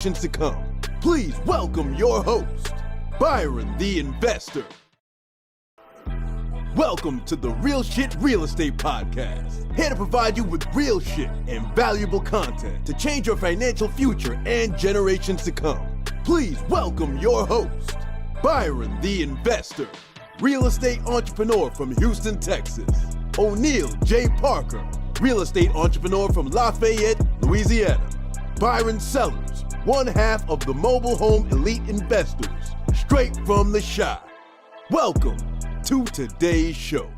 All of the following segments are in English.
generations to come. Please welcome your host, Byron the Investor. Welcome to the Real Shit Real Estate Podcast. Here to provide you with real shit and valuable content to change your financial future and generations to come. Please welcome your host, Byron the Investor, real estate entrepreneur from Houston, Texas. O'Neal J. Parker, real estate entrepreneur from Lafayette, Louisiana. Byron Sellers, one half of the Mobile Home Elite Investors, straight from the Chi. Welcome to today's show.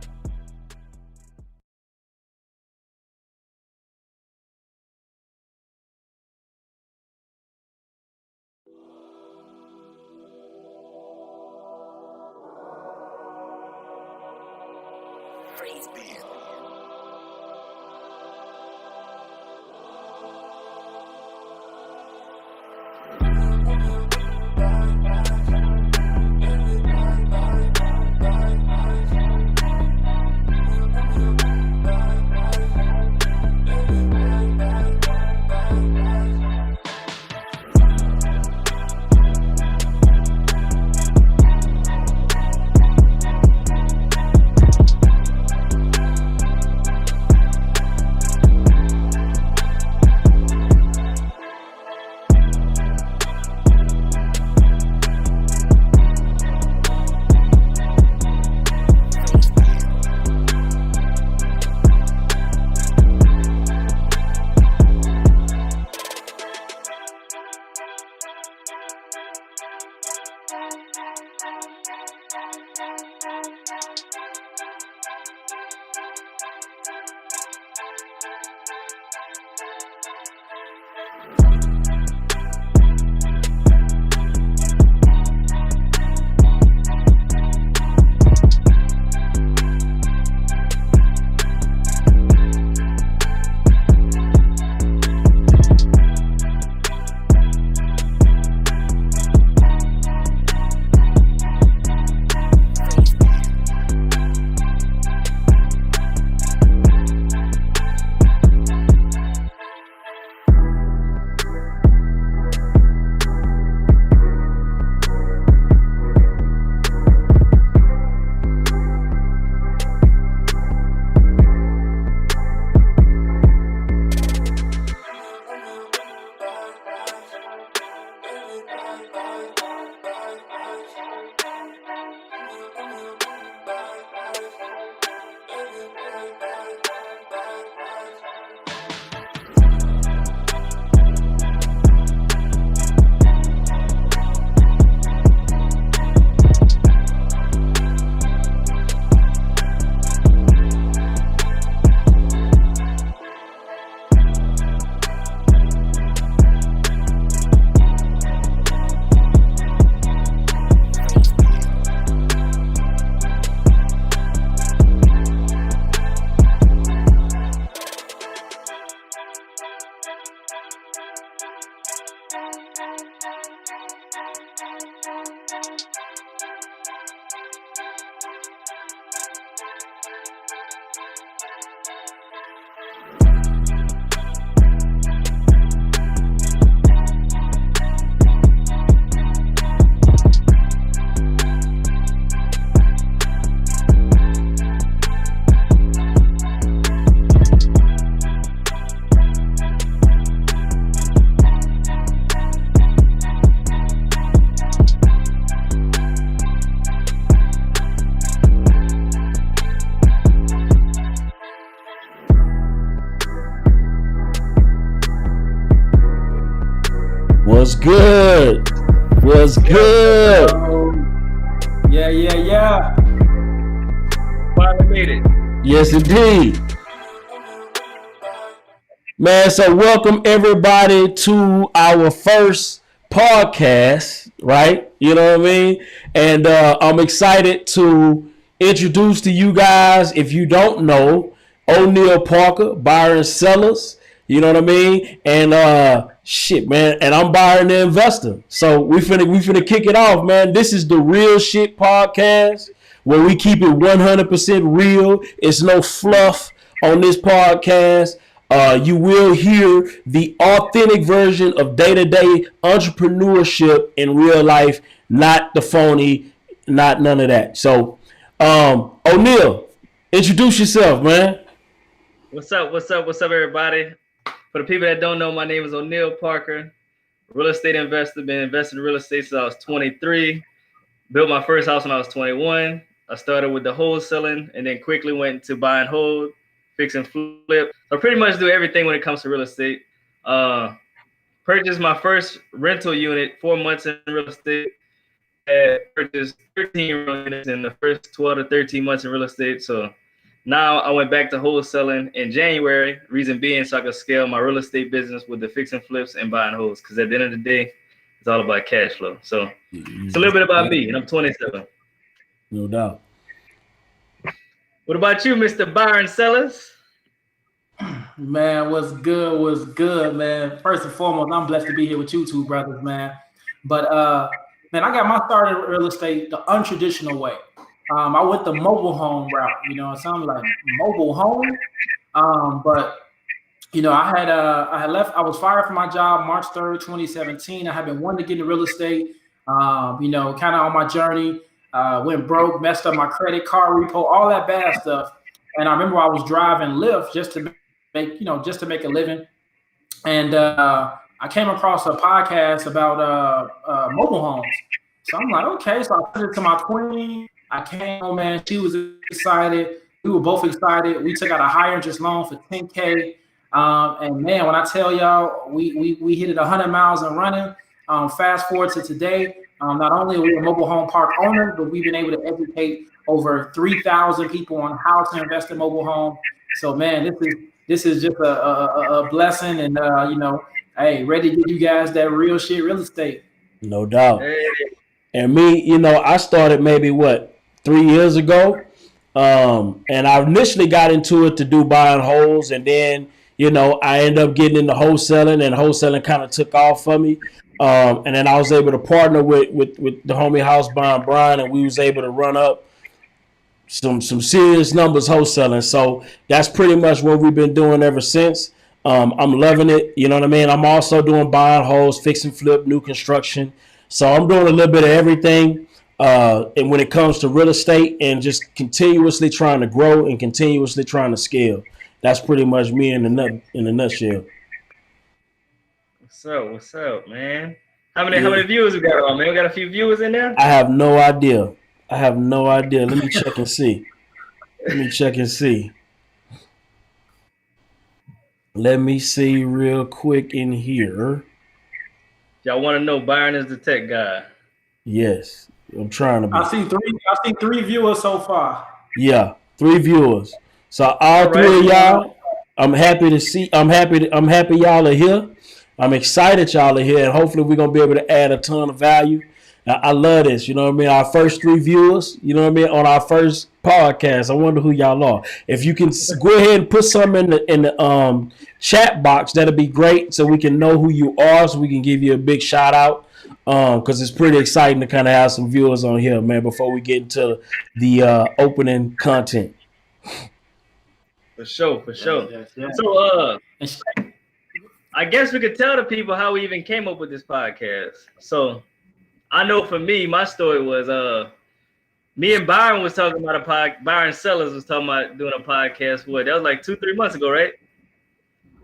What's good? What's good? Yeah. Finally made it. Yes, indeed. Man, so welcome everybody to our first podcast, right? You know what I mean? And I'm excited to introduce to you guys, if you don't know, O'Neal Parker, Byron Sellers, you know what I mean? And shit, man, and I'm Byron the Investor. So we finna kick it off, man. This is the Real Shit Podcast, where we keep it 100% real. It's no fluff on this podcast. You will hear the authentic version of day-to-day entrepreneurship in real life, not the phony, not none of that. So, O'Neal, introduce yourself, man. What's up? What's up? What's up, everybody? For the people that don't know, my name is O'Neal Parker, real estate investor. Been investing in real estate since I was 23. Built my first house when I was 21. I started with the wholesaling and then quickly went to buy and hold, fix and flip. So I pretty much do everything when it comes to real estate. Purchased my first rental unit 4 months in real estate. Purchased 13 units in the first 12 to 13 months in real estate. So now I went back to wholesaling in January. Reason being, so I could scale my real estate business with the fix and flips and buy and holds. Because at the end of the day, it's all about cash flow. So it's a little bit about me, and I'm 27. No doubt. What about you, Mr. Byron Sellers? Man, what's good, man. First and foremost, I'm blessed to be here with you two brothers, man. But man, I got my start in real estate the untraditional way. I went the mobile home route, it sounds like mobile home. But I had left, I was fired from my job March 3rd, 2017. I had been wanting to get into real estate, kind of on my journey, went broke, messed up my credit, car repo, all that bad stuff. And I remember I was driving Lyft just to make a living. And I came across a podcast about mobile homes. So I'm like, okay. So I put it to my queen. I came home, man. She was excited. We were both excited. We took out a higher interest loan for $10K. And man, when I tell y'all, we hit it 100 miles and running. Fast forward to today, not only are we a mobile home park owner, but we've been able to educate over 3,000 people on how to invest in mobile home. So man, this is just a blessing, and hey, ready to give you guys that real shit real estate. No doubt. And me, I started maybe 3 years ago. And I initially got into it to do buy and holds, and then I ended up getting into wholesaling, and wholesaling kind of took off for me. And then I was able to partner with the homie House Bond Brian, and we was able to run up some serious numbers wholesaling. So that's pretty much what we've been doing ever since. I'm loving it. You know what I mean? I'm also doing buy and holds, fix and flip, new construction. So I'm doing a little bit of everything. And when it comes to real estate, and just continuously trying to grow and continuously trying to scale. That's pretty much me in a nutshell. What's up, man? How many viewers we got on, man? We got a few viewers in there? I have no idea. Let me check and see. Let me see real quick in here. Y'all want to know Byron is the tech guy. Yes, I'm trying to be. I see three viewers so far. Yeah, 3 viewers. So all three of y'all, I'm happy y'all are here. I'm excited y'all are here, and hopefully we're gonna be able to add a ton of value. I love this, Our first 3 viewers, on our first podcast. I wonder who y'all are. If you can go ahead and put some in the chat box, that'd be great, so we can know who you are, so we can give you a big shout out. Because it's pretty exciting to kind of have some viewers on here, man, before we get into the opening content. For sure. Yeah. So I guess we could tell the people how we even came up with this podcast. So I know for me, my story was me and Byron was talking about Byron Sellers was talking about doing a podcast. That was like 2-3 months ago, right?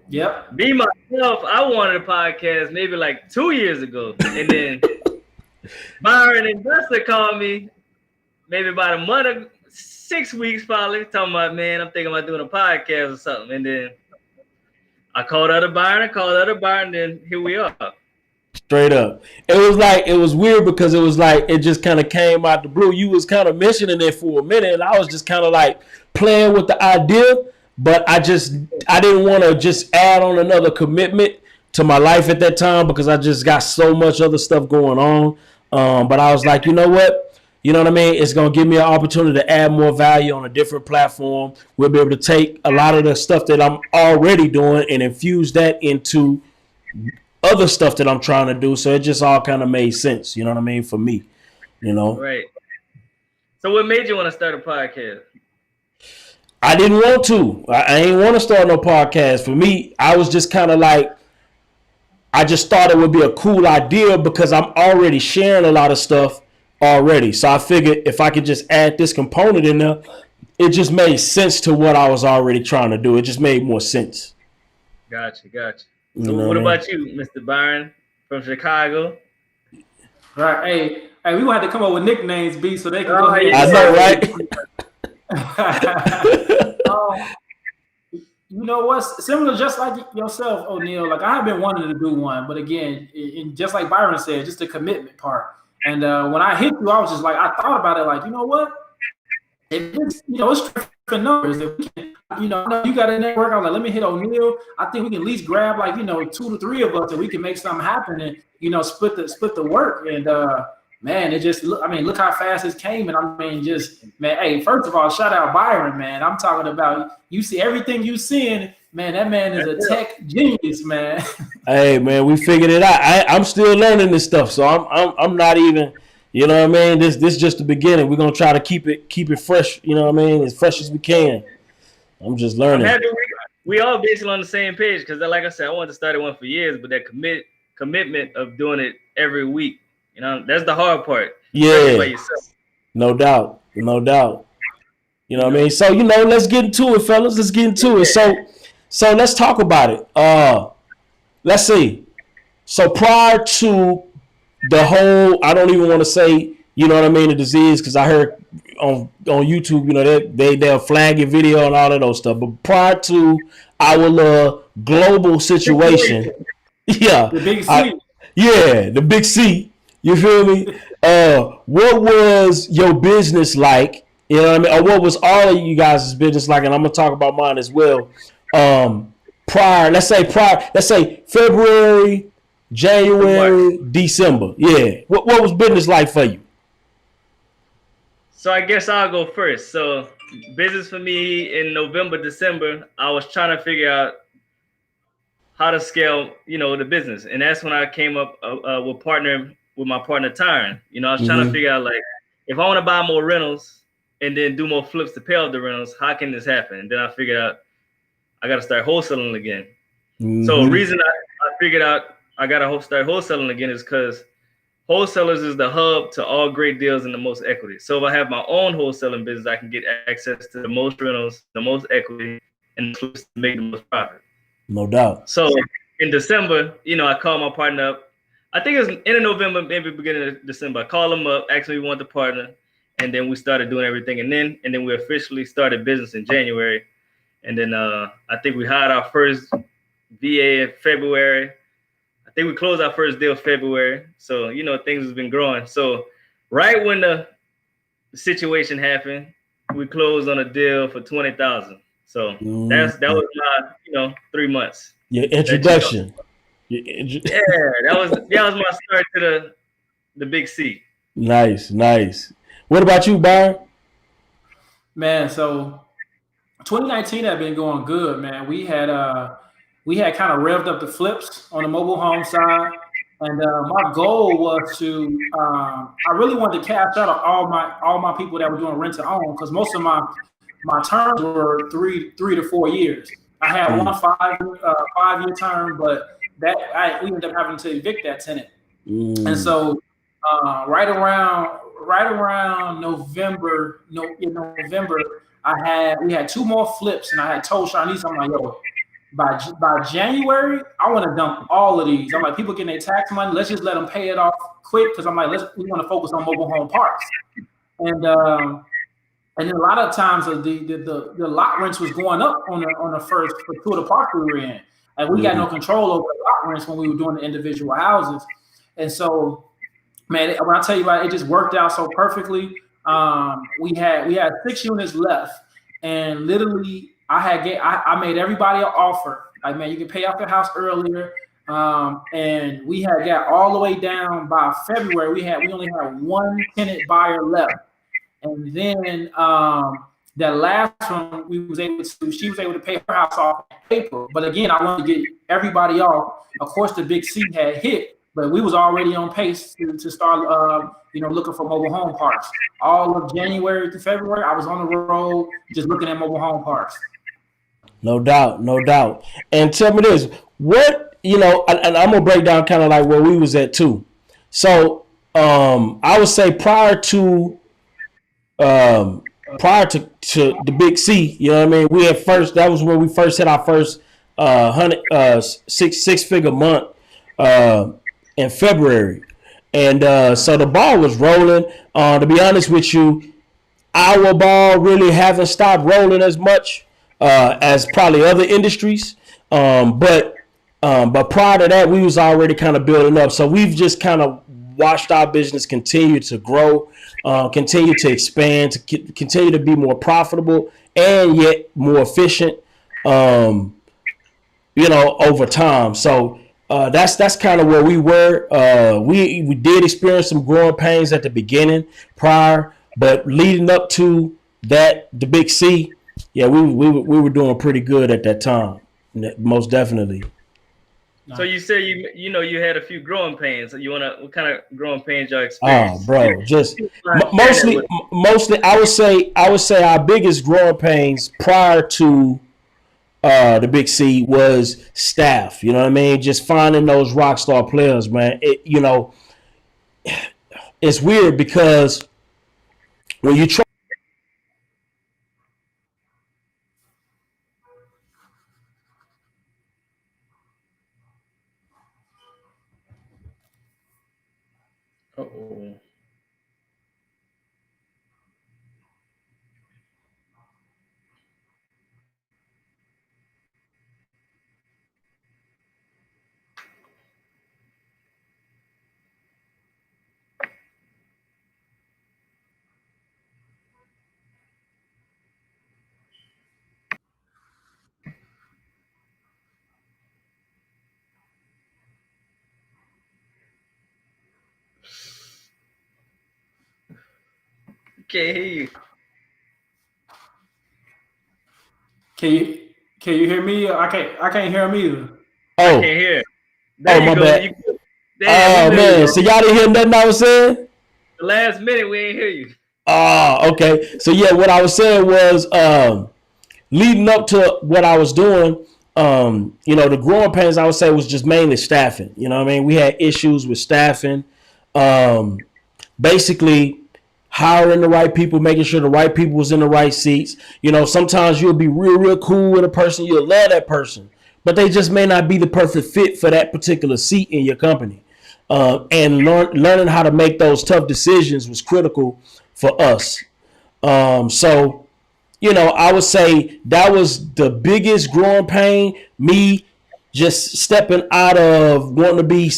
Yep. Me myself, I wanted a podcast maybe like 2 years ago, and then Byron Investor called me maybe about a month, 6 weeks probably, talking about, man, I'm thinking about doing a podcast or something, and then I called other Byron, then here we are. Straight up. It was weird because it just kind of came out the blue. You was kind of mentioning it for a minute, and I was just kind of like playing with the idea, but I didn't want to just add on another commitment to my life at that time because I just got so much other stuff going on. But I was like, you know what? You know what I mean? It's going to give me an opportunity to add more value on a different platform. We'll be able to take a lot of the stuff that I'm already doing and infuse that into other stuff that I'm trying to do. So it just all kind of made sense. You know what I mean? For me, Right. So what made you want to start a podcast? I didn't want to. I ain't want to start no podcast. For me, I was just kind of like, I just thought it would be a cool idea because I'm already sharing a lot of stuff already. So I figured if I could just add this component in there, it just made sense to what I was already trying to do. It just made more sense. Gotcha. You So know what what I mean? about you, Mr. Byron from Chicago? Right. Hey, we gonna have to come up with nicknames, B, so they can go Oh, ahead. yeah. I know, right? You know what's similar, just like yourself, O'Neal. Like I have been wanting to do one, but again, just like Byron said, just the commitment part. And when I hit you, I was just like, I thought about it, like, you know what? If it's, it's different numbers. If we can, I know you got a network. I was like, let me hit O'Neal. I think we can at least grab like 2 to 3 of us, and we can make something happen and split the work. And man, it just look how fast it came. And hey, first of all, shout out Byron, man. I'm talking about you see everything you seeing, man. That man is a tech genius, man. Hey, man, we figured it out. I'm still learning this stuff, so I'm not even. You know what I mean? This just the beginning. We're gonna try to keep it fresh. You know what I mean? As fresh as we can. I'm just learning. We all basically on the same page because, like I said, I wanted to start one for years, but that commitment of doing it every week, that's the hard part. Yeah, by yourself. No doubt. You know what I mean? So let's get into it, fellas. Let's get into it. So let's talk about it. Let's see. So prior to the whole, I don't even want to say, the disease, because I heard on YouTube, they'll flag your video and all of those stuff. But prior to our global situation, yeah, the big C. The big C. You feel me? What was your business like? You know what I mean? Or what was all of you guys' business like? And I'm gonna talk about mine as well. Let's say February, January, December. Yeah. What was business like for you? So I guess I'll go first. So business for me in November, December, I was trying to figure out how to scale, the business. And that's when I came up with my partner, Tyron. I was trying to figure out, like, if I want to buy more rentals and then do more flips to pay off the rentals, how can this happen? And then I figured out I got to start wholesaling again. So the reason I figured out I got to start wholesaling again is because wholesalers is the hub to all great deals and the most equity. So if I have my own wholesaling business, I can get access to the most rentals, the most equity, and to make the most profit. No doubt. So in December, I called my partner up. I think it was end of November, maybe beginning of December. I called him up, asked him if he wanted to partner, and then we started doing everything. And then we officially started business in January. And then I think we hired our first VA in February. I think we closed our first deal February. So, things has been growing. So right when the situation happened, we closed on a deal for $20,000. So that was my, 3 months. Your introduction. Yeah, that was my start to the big C. Nice. What about you, Byron? Man, so 2019 had been going good, man. We had kind of revved up the flips on the mobile home side, and my goal was to I really wanted to cash out all my people that were doing rent to own, because most of my terms were 3 to 4 years. I had one 5-year term, but we ended up having to evict that tenant. And so right around November, in November, we had 2 more flips, and I had told Shanice, I'm like, yo, by January, I want to dump all of these. I'm like, people getting their tax money, let's just let them pay it off quick, because I'm like, we want to focus on mobile home parks. And then a lot of times the lot rents was going up on the first for 2 of the parks we were in. And we got no control over the lot rents when we were doing the individual houses. And so, man, when I tell you about it, it just worked out so perfectly. We had 6 units left, and literally I made everybody an offer. Like, man, you can pay off your house earlier. And we had got all the way down by February. We only had 1 tenant buyer left. And then that last one, she was able to pay her house off in April. But again, I wanted to get everybody off. Of course, the big C had hit. but we was already on pace to start, looking for mobile home parks. All of January to February, I was on the road just looking at mobile home parks. No doubt, no doubt. And tell me this, what, and I'm going to break down kind of like where we was at too. So I would say prior to the Big C, you know what I mean? That was when we first hit our first six-figure month in February. And so the ball was rolling. To be honest with you, our ball really haven't stopped rolling as much as probably other industries. But prior to that, we was already kind of building up. So we've just kind of watched our business continue to grow, continue to expand, to continue to be more profitable and yet more efficient, over time. So that's kind of where we were. We did experience some growing pains at the beginning prior, but leading up to that, the Big C, yeah, we were doing pretty good at that time, most definitely. So you said you had a few growing pains. What kind of growing pains y'all experienced? Oh, bro, just mostly I would say our biggest growing pains prior to the Big C was staff. You know what I mean? Just finding those rock star players, man. It's weird because when you try. Uh-oh. Can't hear you. Can you hear me? I can't hear him either. I can't hear. My bad. Man, so y'all didn't hear nothing I was saying? The last minute we ain't hear you. Oh, okay. So yeah, what I was saying was leading up to what I was doing, the growing pains I would say was just mainly staffing. You know what I mean? We had issues with staffing. Basically hiring the right people, making sure the right people was in the right seats. Sometimes you'll be real cool with a person, you'll love that person, but they just may not be the perfect fit for that particular seat in your company. And learning how to make those tough decisions was critical for us. So, I would say that was the biggest growing pain, me just stepping out of wanting to be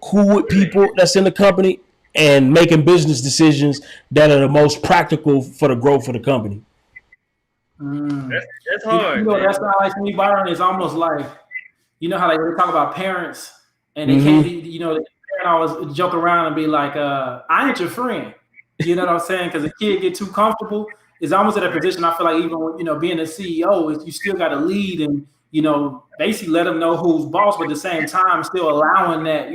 cool with people that's in the company and making business decisions that are the most practical for the growth of the company. That's hard. That's not like me, Byron. It's almost like, how they talk about parents and they can't be, the parent always joke around and be like, I ain't your friend. You know what I'm saying? Because the kid get too comfortable. It's almost at a position I feel like even when, being a CEO, is you still got to lead and, basically let them know who's boss, but at the same time still allowing that,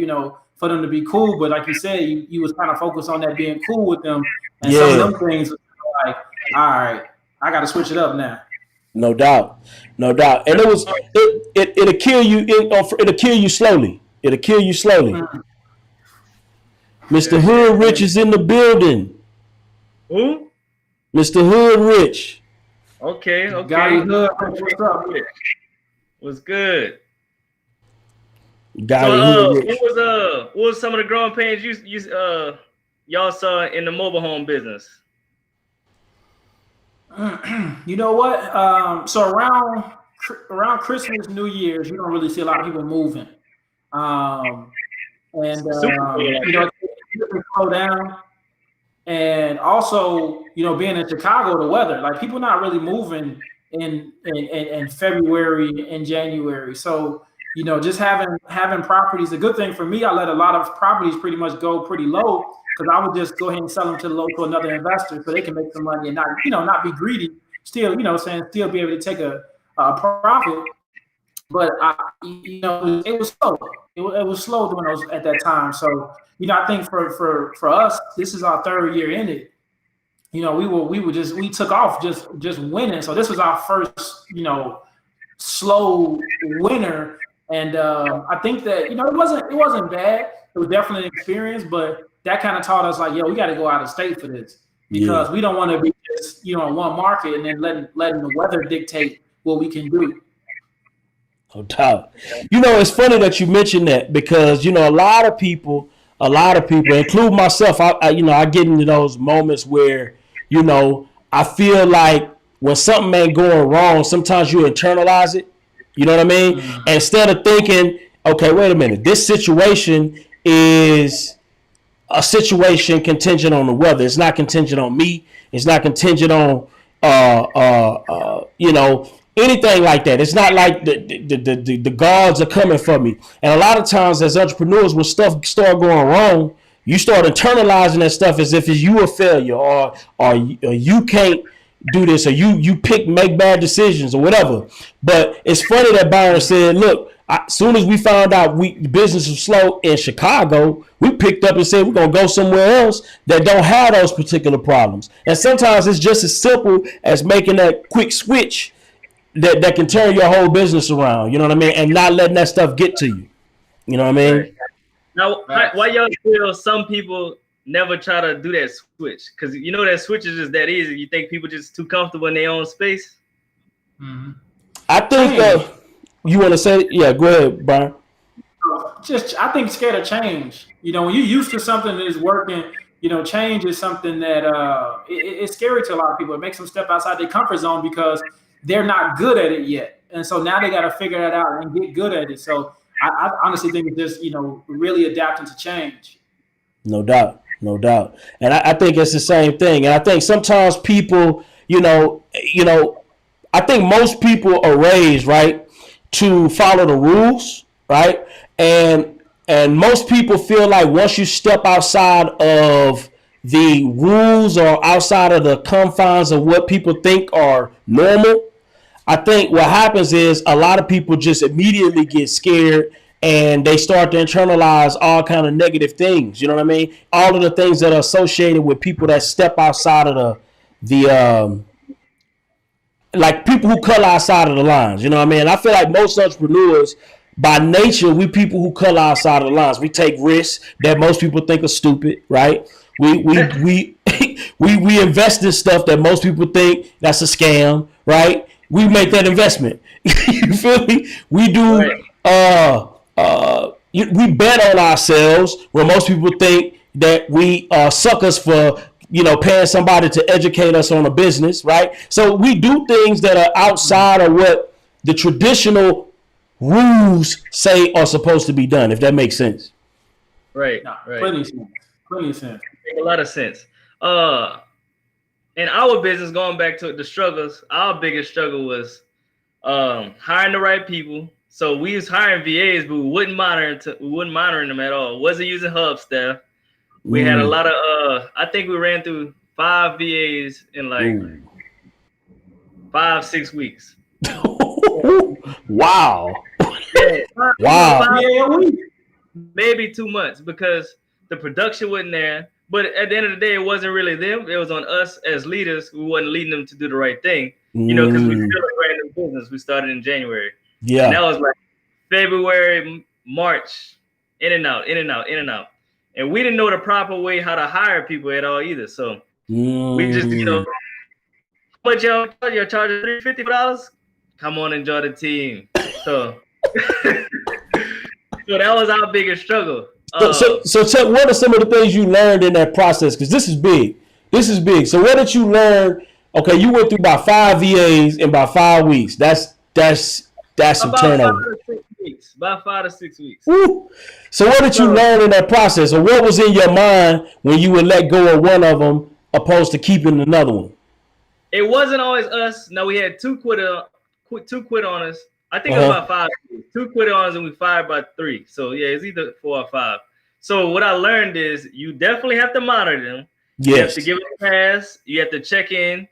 for them to be cool. But like you said, you was kind of focused on that being cool with them. And some of them things were like, all right, I got to switch it up now. No doubt. And it'll kill you. It'll kill you slowly. Mm-hmm. Mr. Hood Rich is in the building. Who? Mr. Hood Rich. Okay. Hood, what's up? What's good? What was some of the growing pains y'all saw in the mobile home business? You know what? So around Christmas, New Year's, you don't really see a lot of people moving. It slow down. And also, being in Chicago, the weather, like people not really moving in February and January. So, just having properties, a good thing for me, I let a lot of properties pretty much go pretty low because I would just go ahead and sell them to another investor so they can make some money and not be greedy. Still, still be able to take a profit. but it was slow. It was slow during those at that time. So I think for us, this is our third year in it. We took off just winning. So this was our first slow winter, and I think that it wasn't bad. It was definitely an experience, but that kind of taught us like, we got to go out of state for this because we don't want to be just in one market and then letting the weather dictate what we can do. No doubt. It's funny that you mentioned that because a lot of people, including myself, I get into those moments where I feel like when something ain't going wrong, sometimes you internalize it. You know what I mean? Mm-hmm. Instead of thinking, okay, wait a minute, this situation is a situation contingent on the weather. It's not contingent on me. It's not contingent on anything like that. It's not like the gods are coming for me. And a lot of times as entrepreneurs, when stuff start going wrong, you start internalizing that stuff as if it's you a failure or you can't do this or you make bad decisions or whatever. But it's funny that Byron said, look, as soon as we found out the business was slow in Chicago, we picked up and said we're going to go somewhere else that don't have those particular problems. And sometimes it's just as simple as making that quick switch that can turn your whole business around, you know what I mean? And not letting that stuff get to you. You know what I mean? Right. Now, why y'all feel some people never try to do that switch? Because that switch is just that easy. You think people just too comfortable in their own space? Mm-hmm. I think you want to say, yeah, go ahead, Brian. I think scared of change. When you're used to something that is working, change is something that it's scary to a lot of people. It makes them step outside their comfort zone because they're not good at it yet. And so now they got to figure that out and get good at it. So I honestly think it's just, really adapting to change. No doubt. And I think it's the same thing. And I think sometimes people, I think most people are raised, right, to follow the rules, right? And most people feel like once you step outside of the rules or outside of the confines of what people think are normal, I think what happens is a lot of people just immediately get scared and they start to internalize all kind of negative things. You know what I mean? All of the things that are associated with people that step outside of the like people who color outside of the lines. You know what I mean? I feel like most entrepreneurs, by nature, we people who color outside of the lines. We take risks that most people think are stupid, right? We invest in stuff that most people think that's a scam, right? We make that investment. You feel me? We do. We bet on ourselves where most people think that we are suckers for paying somebody to educate us on a business, right? So we do things that are outside of what the traditional rules say are supposed to be done, if that makes sense. Right. Plenty of sense. Make a lot of sense. In our business, going back to the struggles, our biggest struggle was hiring the right people. So we was hiring VAs, but we wouldn't monitor them at all. Wasn't using Hub staff. We had a lot of I think we ran through 5 VAs in like 5-6 weeks. Wow. Yeah, wow. Maybe 2 months because the production wasn't there. But at the end of the day, it wasn't really them. It was on us as leaders who wasn't leading them to do the right thing. Because we still a brand new business. We started in January. Yeah. And that was like February, March, in and out. And we didn't know the proper way how to hire people at all either. So we just, how much y'all charging $350? Come on, enjoy the team. So, so that was our biggest struggle. So Chuck, what are some of the things you learned in that process? Because this is big. So what did you learn? Okay, you went through about 5 VAs in about 5 weeks. That's some turnover. About 5 to 6 weeks. Woo. So what did you learn in that process? Or what was in your mind when you would let go of one of them opposed to keeping another one? It wasn't always us. No, we had 2 quit on us. I think it was about 5. 2 quit on us and we fired about 3. So yeah, it's either 4 or 5. So what I learned is you definitely have to monitor them. Yes. You have to give them a pass. You have to check in.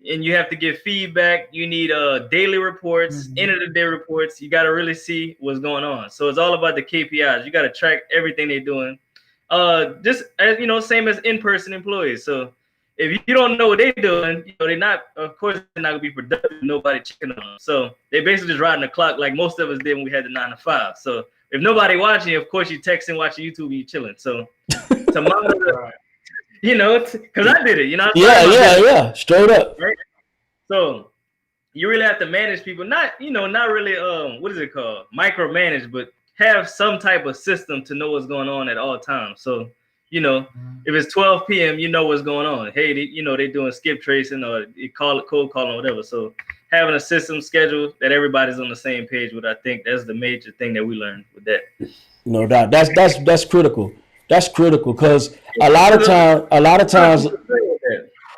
and you have to give feedback. You need daily reports, end of the day reports. You got to really see what's going on. So it's all about the KPIs. You got to track everything they're doing. Just as you know, same as in-person employees. So if you don't know what they're doing, you know, they're not, of course, they're not gonna be productive. Nobody checking on them. So they basically just riding the clock like most of us did when we had the 9 to 5. So if nobody watching, of course, you texting, watching YouTube, and you chilling. So to monitor, you know, because I did it, you know. Yeah, straight up. Right? So you really have to manage people, not really, what is it called? Micromanage, but have some type of system to know what's going on at all times. So, you know, if it's 12 p.m., you know what's going on. Hey, they're doing skip tracing or cold calling or whatever. So having a system schedule that everybody's on the same page with, I think that's the major thing that we learned with that. No doubt. That's critical. That's critical because a lot of times,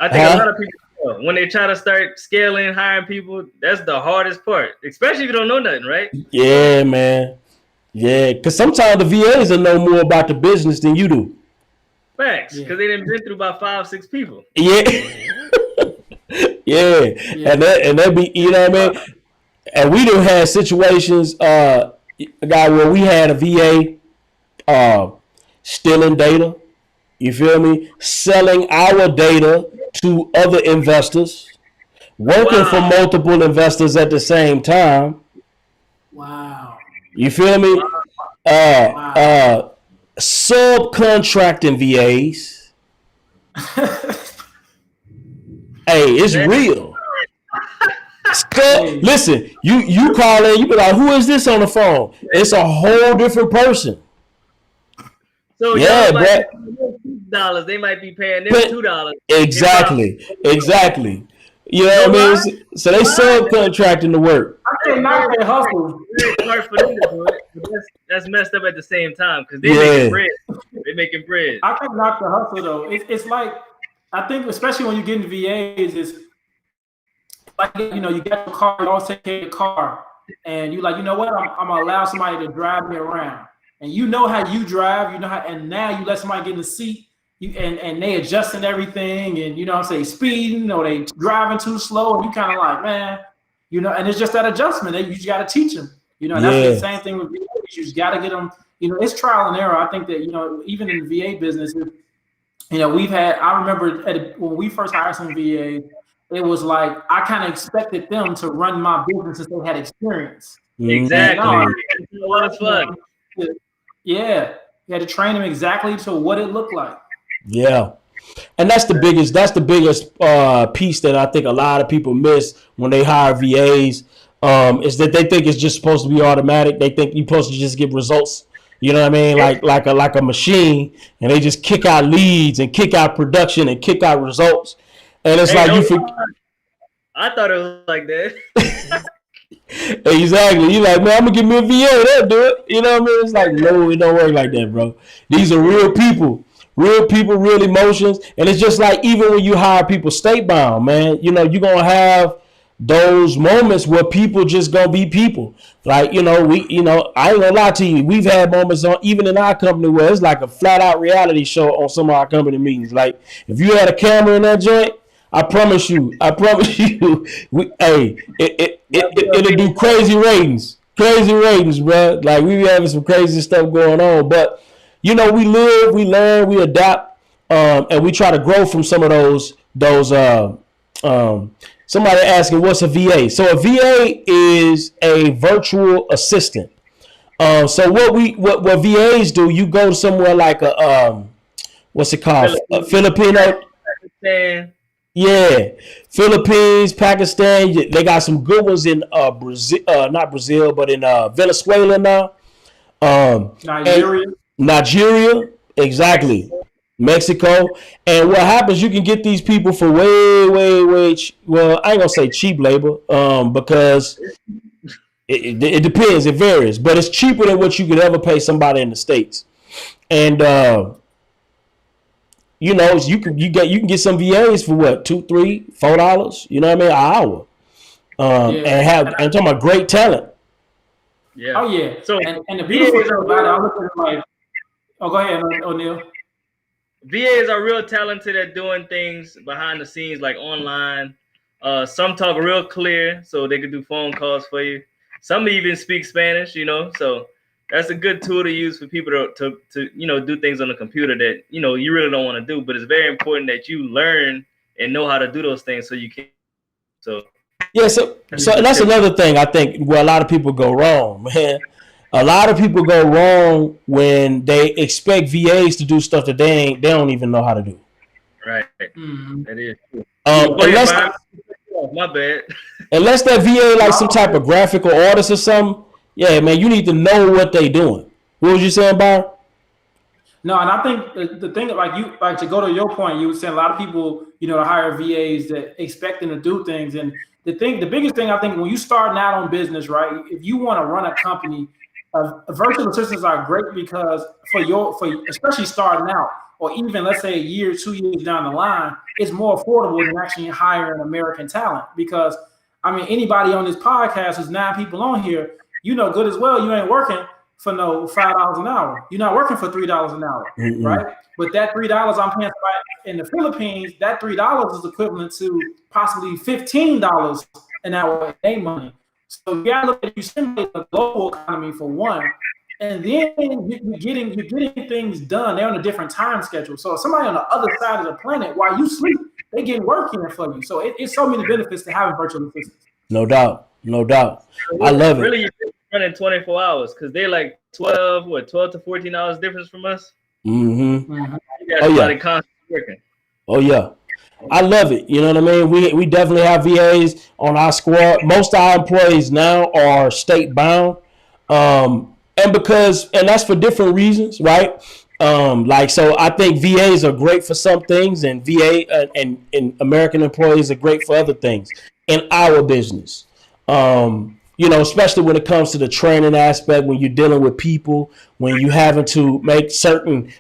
I think a lot of people, when they try to start scaling, hiring people, that's the hardest part, especially if you don't know nothing, right? Yeah, man. Yeah, because sometimes the VAs will know more about the business than you do. Facts, because they done been through about 5-6 people. Yeah. yeah. And that be, you know what I mean? And we done had situations, guy, where we had a VA stealing data, you feel me? Selling our data to other investors, working for multiple investors at the same time. Wow. You feel me? Subcontracting VAs. Hey, it's real. Listen, you call in, you be like, who is this on the phone? It's a whole different person. So yeah, bro. $2, they might be paying them $2. Exactly. You know what I mean? So they subcontracting the work. I can't knock their hustle. It's hard for them to do it, but that's messed up at the same time because making bread. They're making bread. I can't knock the hustle though. It's like, I think especially when you get into VAs, it's like, you know, you get a car, you always take care of the car, and you like, you know what? I'm gonna allow somebody to drive me around, and you know how you drive, you know how, and now you let somebody get in the seat. And they adjusting everything, and you know what I'm saying, speeding or they driving too slow, and you kind of like, man, you know, and it's just that adjustment that you just got to teach them, you know. And that's the same thing with VAs. You just got to get them, you know, it's trial and error. I think that, you know, even in the VA business, you know, I remember when we first hired some VAs, it was like I kind of expected them to run my business since they had experience. Exactly. You know, what fun. Yeah, you had to train them exactly to what it looked like. Yeah. And that's the biggest piece that I think a lot of people miss when they hire VAs, is that they think it's just supposed to be automatic. They think you're supposed to just get results, you know what I mean? Like a machine, and they just kick out leads and kick out production and kick out results. And it's I thought it was like that. Exactly. You're like, man, I'm gonna give me a VA, they'll do it. You know what I mean? It's like, no, it don't work like that, bro. These are real people. Real people, real emotions. And it's just like, even when you hire people state bound, man, you know, you're going to have those moments where people just going to be people. Like, you know, I ain't going to lie to you. We've had moments even in our company where it's like a flat out reality show on some of our company meetings. Like, if you had a camera in that joint, I promise you, it'll do crazy ratings, bro. Like, we be having some crazy stuff going on, but you know, we live, we learn, we adapt, and we try to grow from some of those. Somebody asking, what's a VA? So a VA is a virtual assistant. So what VAs do? You go to somewhere like what's it called? Filipino. Pakistan. Yeah, Philippines, Pakistan. They got some good ones in Brazil, not Brazil, but in Venezuela now. Nigeria, exactly. Mexico. And what happens, you can get these people for way, well, I ain't gonna say cheap labor, because it depends, it varies, but it's cheaper than what you could ever pay somebody in the States. And you know, you can get some VAs for what, $2, $3, $4, you know what I mean, an hour. And talking about great talent. Yeah. Oh yeah. So and the beautiful thing about it, I look at it like, oh, go ahead, O'Neal. VAs are real talented at doing things behind the scenes, like online. Some talk real clear, so they can do phone calls for you. Some even speak Spanish, you know. So that's a good tool to use for people to you know, do things on the computer that, you know, you really don't want to do. But it's very important that you learn and know how to do those things so you can. So yeah, so that's another thing I think where a lot of people go wrong, man. A lot of people go wrong when they expect VAs to do stuff that they don't even know how to do. Right. That is true. My bad. Unless that VA like some type of graphical artist or something, yeah, man, you need to know what they doing. What was you saying, Byron? No, and I think the thing, like to go to your point, you were saying a lot of people, you know, to hire VAs that expect them to do things. And the biggest thing I think when you starting out on business, right? If you want to run a company, virtual assistants are great because for especially starting out, or even let's say a year, 2 years down the line, it's more affordable than actually hiring American talent. Because I mean, anybody on this podcast, there's 9 people on here, you know good as well, you ain't working for no $5 an hour. You're not working for $3 an hour, right? But that $3 I'm paying in the Philippines, that $3 is equivalent to possibly $15 an hour in their money. So you gotta look at, you simulate the global economy for one, and then you're getting things done. They're on a different time schedule. So if somebody on the other side of the planet, while you sleep, they getting work in for you. So it's so many benefits to having virtual assistants. No doubt. I love it. Really, you're running 24 hours because they're like 12 to 14 hours difference from us. Mm-hmm. You got somebody constantly working. Oh yeah. I love it. You know what I mean? We definitely have VAs on our squad. Most of our employees now are state bound. And that's for different reasons, right? So I think VAs are great for some things, and VA and American employees are great for other things in our business. You know, especially when it comes to the training aspect, when you're dealing with people, when you're having to make certain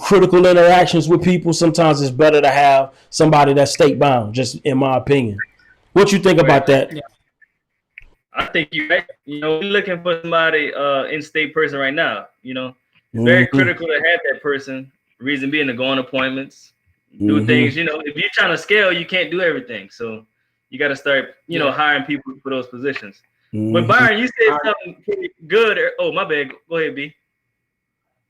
critical interactions with people, sometimes it's better to have somebody that's state bound, just in my opinion. What you think about that? Yeah. I think you're right. You know, we're looking for somebody in-state person right now. You know, it's very critical to have that person. Reason being to go on appointments, do things. You know, if you're trying to scale, you can't do everything. So you got to start, you know, hiring people for those positions. But Byron, you said something pretty good. Oh, my bad. Go ahead, B.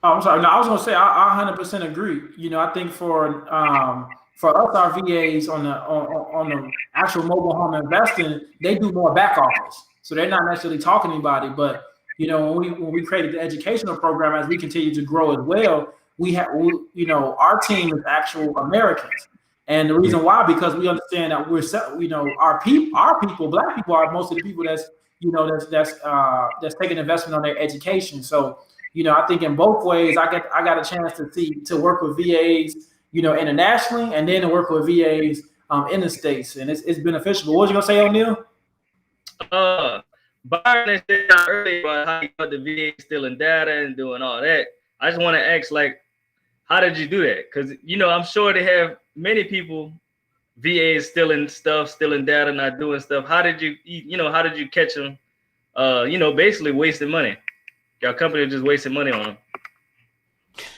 Oh, I'm sorry. No, I was gonna say I 100% agree. You know, I think for us, our VAs on the actual mobile home investing, they do more back office, so they're not necessarily talking to anybody. But you know, when we created the educational program, as we continue to grow as well, you know, our team is actual Americans. And the reason why, because we understand that our people, Black people, are most of the people that's taking investment on their education. So, you know, I think in both ways, I got a chance to work with VAs, you know, internationally, and then to work with VAs in the States, and it's beneficial. But what was you gonna say, O'Neal? Byron said earlier about how you got the VA stealing data and doing all that. I just want to ask, like, how did you do that? Because, you know, I'm sure they have many people, VAs stealing stuff, stealing data, not doing stuff. How did you catch them, you know, basically wasting money? Your company just wasting money on them.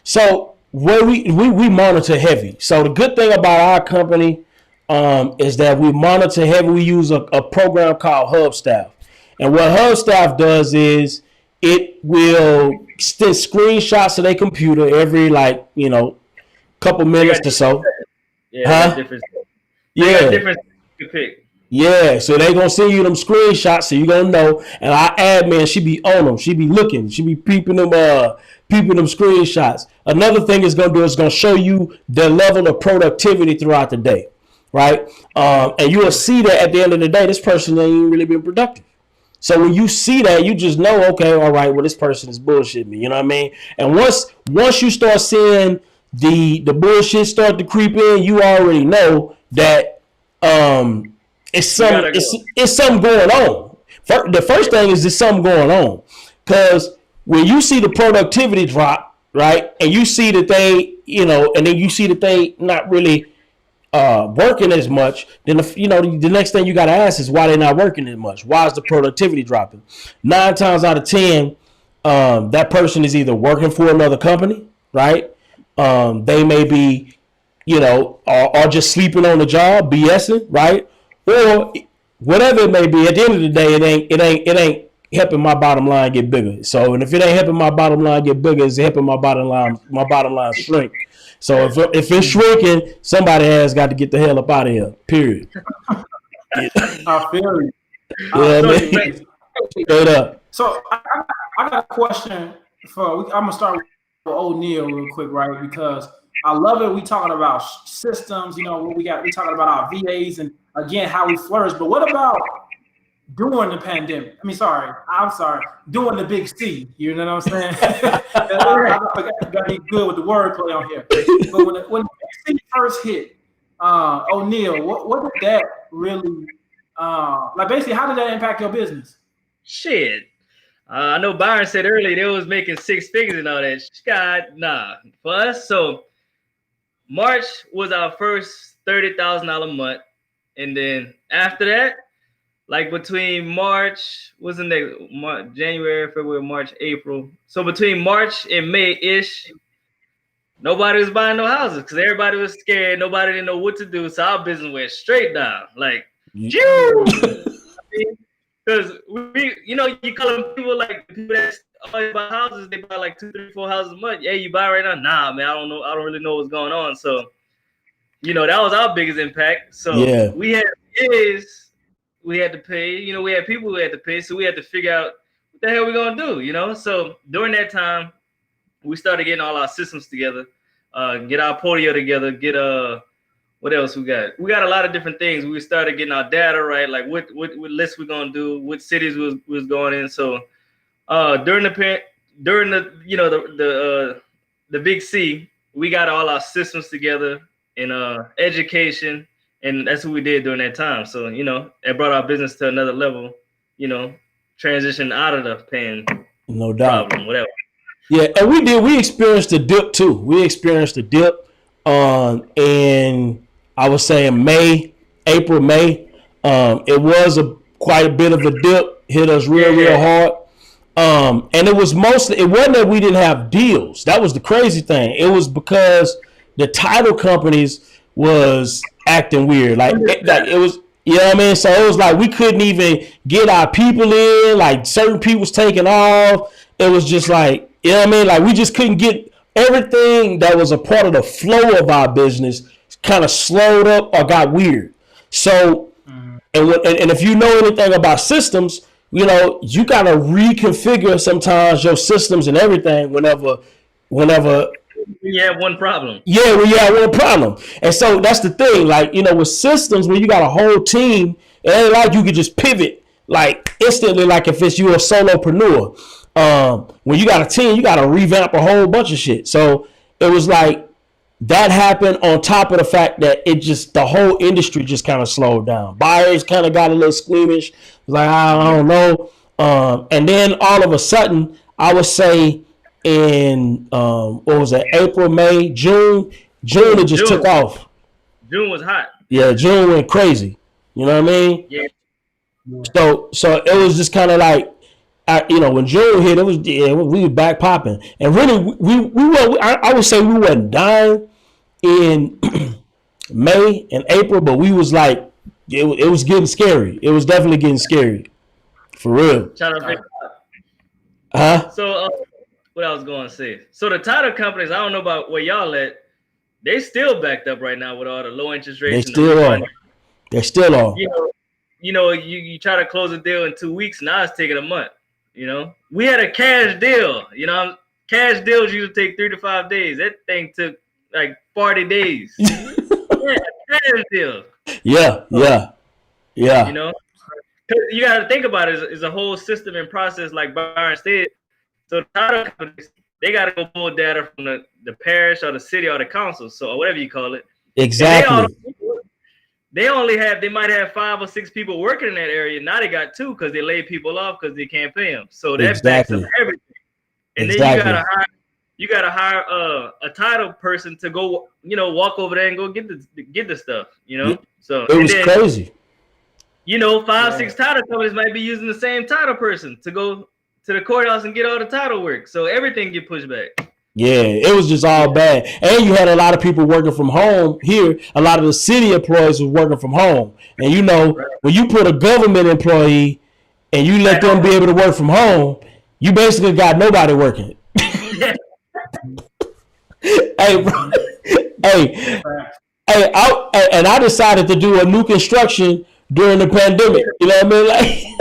So where we monitor heavy. So the good thing about our company is that we monitor heavy. We use a program called Hubstaff. And what Hubstaff does is it will send screenshots of their computer every, like, you know, couple minutes or so. Yeah, different. Yeah. Different to pick. Yeah, so they gonna send you them screenshots, so you gonna know. And our admin, she be on them, she be looking, she be peeping them screenshots. Another thing it's gonna do is gonna show you their level of productivity throughout the day, right? And you will see that at the end of the day, this person ain't really been productive. So when you see that, you just know, okay, all right, well, this person is bullshitting me. You know what I mean? And once you start seeing the bullshit start to creep in, you already know that it's something going on. The first thing is there's something going on, because when you see the productivity drop, right, and you see that they, you know, and then you see that they not really working as much, then the next thing you got to ask is why they're not working as much. Why is the productivity dropping? 9 times out of 10, that person is either working for another company, right? They may be, you know, or just sleeping on the job, BSing, right? or whatever it may be. At the end of the day, it ain't helping my bottom line get bigger. So, and if it ain't helping my bottom line get bigger, it's helping my bottom line shrink. So if it's shrinking, somebody has got to get the hell up out of here. Period. I feel you. Straight up. So I got a question I'm gonna start with O'Neal real quick, right? Because I love it. We talking about systems, we talking about our VAs and again how we flourish. But what about during the pandemic? During the big C. You know what I'm saying? I gotta be good with the wordplay on here. But when the big C first hit, O'Neal, what did that really basically how did that impact your business? Shit. I know Byron said earlier they was making 6 figures and all that. God, nah. For us, so March was our first $30,000 month. And then after that, like between March, January, February, March, April. So between March and May-ish, nobody was buying no houses because everybody was scared. Nobody didn't know what to do. So our business went straight down. Like, because you call them people like people that always buy houses, they buy like 2, 3, 4 houses a month. Yeah, you buy right now? Nah, man, I don't know. I don't really know what's going on. So, that was our biggest impact. So we had kids we had to pay. We had people who had to pay. So we had to figure out what the hell we're gonna do. So during that time, we started getting all our systems together, get our Podio together, get what else we got? We got a lot of different things. We started getting our data right, like what lists we're gonna do, what cities was going in. So during the big C, we got all our systems together in education, and that's what we did during that time. So it brought our business to another level. Transition out of the pain, no doubt, problem, whatever. Yeah, and we experienced a dip too. We experienced a dip in I would say in April, May. It was quite a bit of a dip, hit us real hard. And it wasn't that we didn't have deals. That was the crazy thing. It was because the title companies was acting weird. Like it was, you know what I mean? So it was like we couldn't even get our people in, like certain people was taking off. It was just like, you know what I mean? Like we just couldn't get everything that was a part of the flow of our business kind of slowed up or got weird. So, and if you know anything about systems, you got to reconfigure sometimes your systems and everything whenever you have one problem. Yeah, when you have one problem. And so that's the thing, like, with systems, when you got a whole team, it ain't like you could just pivot like instantly, like if it's you a solopreneur. When you got a team, you got to revamp a whole bunch of shit. So it was like that happened on top of the fact that the whole industry just kind of slowed down. Buyers kind of got a little squeamish, like, I don't know. And then all of a sudden, I would say in, April, May, June, it just took off. June was hot. Yeah, June went crazy. You know what I mean? Yeah. So it was just kind of like, when June hit, we were back popping, and really, I would say we wasn't dying in May and April, but we was like, it was getting scary. It was definitely getting scary, for real. Huh? So, what I was going to say. So the title companies, I don't know about where y'all at. They still backed up right now with all the low interest rates. They still are. They still are. You try to close a deal in 2 weeks. Now it's taking a month. We had a cash deal. Cash deals usually take 3 to 5 days. That thing took like 40 days. Cash deal. Yeah. Because you got to think about it. It's a whole system and process, like Byron said. So the title companies, they got to go pull data from the parish or the city or the council, so whatever you call it. Exactly. They might have 5 or 6 people working in that area. Now they got 2 because they laid people off because they can't pay them. So that backs up everything. And then you gotta hire a title person to go, walk over there and go get the stuff. So it was crazy. 5, 6 title companies might be using the same title person to go to the courthouse and get all the title work. So everything get pushed back. Yeah, it was just all bad. And you had a lot of people working from home here. A lot of the city employees was working from home. And you know, when you put a government employee and you let them be able to work from home, you basically got nobody working. Hey, bro. Hey, and I decided to do a new construction during the pandemic. You know what I mean? Like,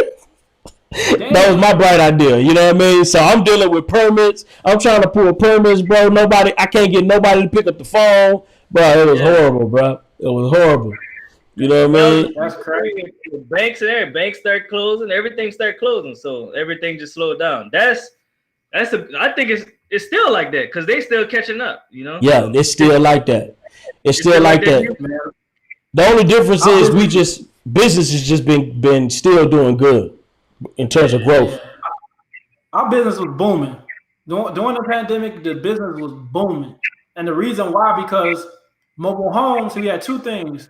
that was my bright idea. You know what I mean? So I'm dealing with permits. I'm trying to pull permits, bro. I can't get nobody to pick up the phone. Bro, it was horrible, bro. It was horrible. You know what I mean? That's crazy. The banks start closing. Everything start closing. So everything just slowed down. I think it's still like that because they still catching up, you know? Yeah, it's still like that. It's still like that. The only difference is business has just been still doing good in terms of growth. Our business was booming. During the pandemic, the business was booming. And the reason why, because mobile homes, we had two things.